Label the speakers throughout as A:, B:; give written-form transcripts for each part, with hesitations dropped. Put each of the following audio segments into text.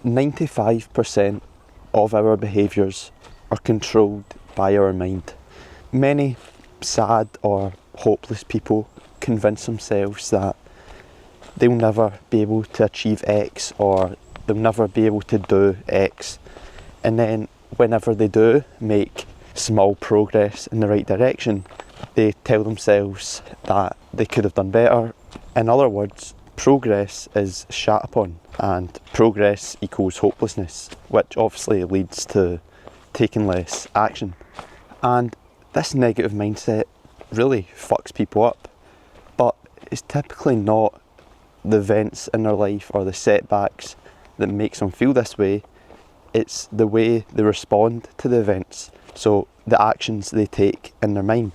A: 95% of our behaviours are controlled by our mind. Many sad or hopeless people convince themselves that they'll never be able to achieve X, or they'll never be able to do X, and then whenever they do make small progress in the right direction, they tell themselves that they could have done better. In other words, progress is shat upon, and progress equals hopelessness, which obviously leads to taking less action. And this negative mindset really fucks people up, but it's typically not the events in their life or the setbacks that makes them feel this way. It's the way they respond to the events, so the actions they take in their mind.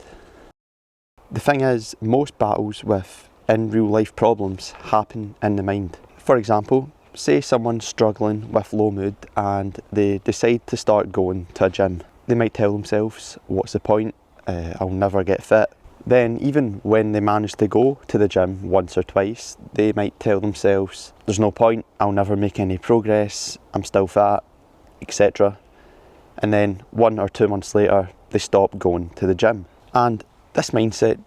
A: The thing is, most battles with in real life problems happen in the mind. For example, say someone's struggling with low mood and they decide to start going to a gym. They might tell themselves, what's the point? I'll never get fit. Then even when they manage to go to the gym once or twice, they might tell themselves, there's no point, I'll never make any progress, I'm still fat, etc. And then 1 or 2 months later, they stop going to the gym. And this mindset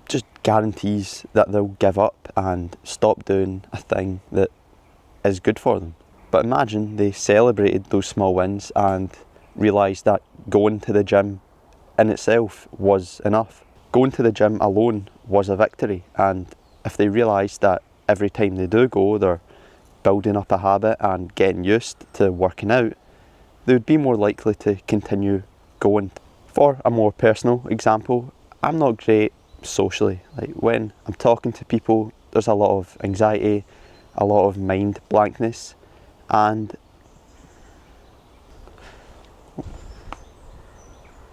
A: just guarantees that they'll give up and stop doing a thing that is good for them. But imagine they celebrated those small wins and realised that going to the gym in itself was enough. Going to the gym alone was a victory, and if they realised that every time they do go, they're building up a habit and getting used to working out, they would be more likely to continue going. For a more personal example, I'm not great socially. Like when I'm talking to people, there's a lot of anxiety, a lot of mind blankness, and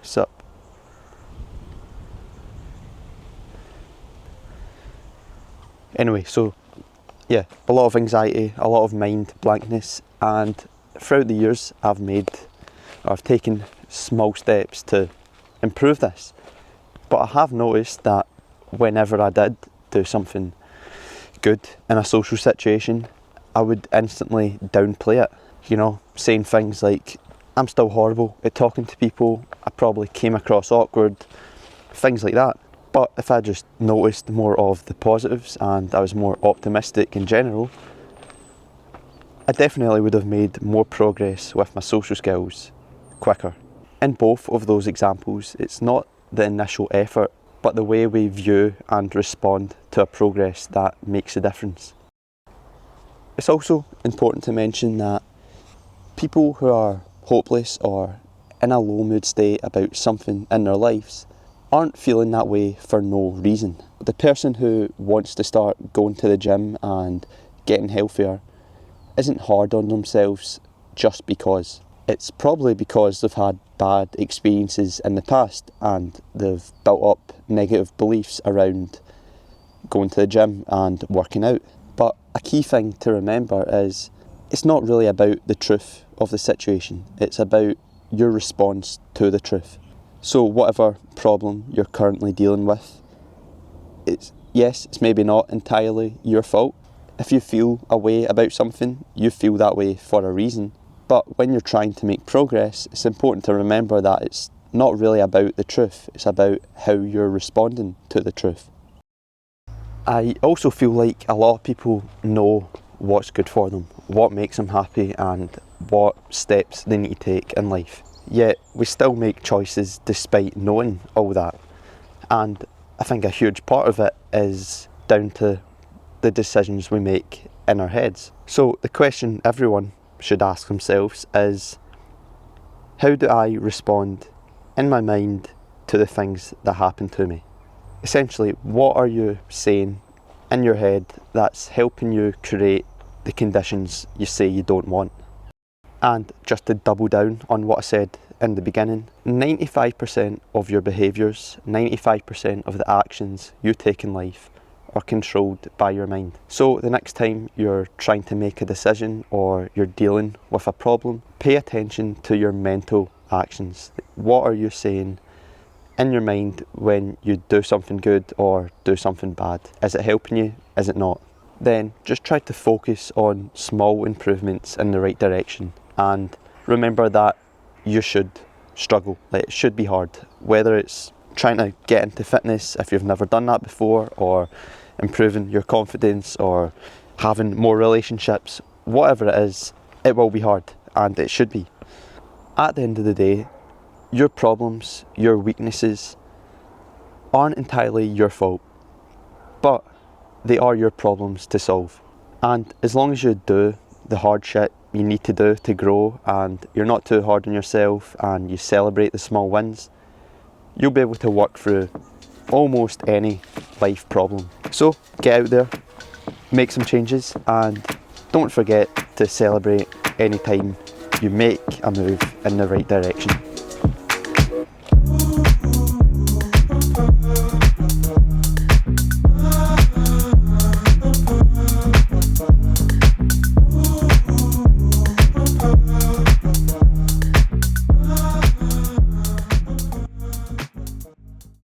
A: so anyway, so yeah, a lot of anxiety, a lot of mind blankness, and throughout the years I've taken small steps to improve this. But I have noticed that whenever I did do something good in a social situation, I would instantly downplay it. You know, saying things like, I'm still horrible at talking to people, I probably came across awkward, things like that. But if I just noticed more of the positives and I was more optimistic in general, I definitely would have made more progress with my social skills quicker. In both of those examples, it's not the initial effort, but the way we view and respond to a progress that makes a difference. It's also important to mention that people who are hopeless or in a low mood state about something in their lives aren't feeling that way for no reason. The person who wants to start going to the gym and getting healthier isn't hard on themselves just because. It's probably because they've had bad experiences in the past and they've built up negative beliefs around going to the gym and working out. But a key thing to remember is it's not really about the truth of the situation, it's about your response to the truth. So whatever problem you're currently dealing with, it's maybe not entirely your fault. If you feel a way about something, you feel that way for a reason. But when you're trying to make progress, it's important to remember that it's not really about the truth, it's about how you're responding to the truth. I also feel like a lot of people know what's good for them, what makes them happy, and what steps they need to take in life. Yet we still make choices despite knowing all that. And I think a huge part of it is down to the decisions we make in our heads. So the question everyone should ask themselves is, how do I respond in my mind to the things that happen to me? Essentially, what are you saying in your head that's helping you create the conditions you say you don't want? And just to double down on what I said in the beginning, 95% of your behaviours, 95% of the actions you take in life are controlled by your mind. So the next time you're trying to make a decision or you're dealing with a problem, pay attention to your mental actions. What are you saying in your mind when you do something good or do something bad? Is it helping you? Is it not? then just try to focus on small improvements in the right direction, and remember that you should struggle. Like, it should be hard, whether it's trying to get into fitness if you've never done that before, or improving your confidence, or having more relationships. Whatever it is, it will be hard, and it should be. At the end of the day, your problems, your weaknesses aren't entirely your fault, but they are your problems to solve. And as long as you do the hard shit you need to do to grow, and you're not too hard on yourself, and you celebrate the small wins, you'll be able to work through almost any life problem. So get out there, make some changes, and don't forget to celebrate any time you make a move in the right direction.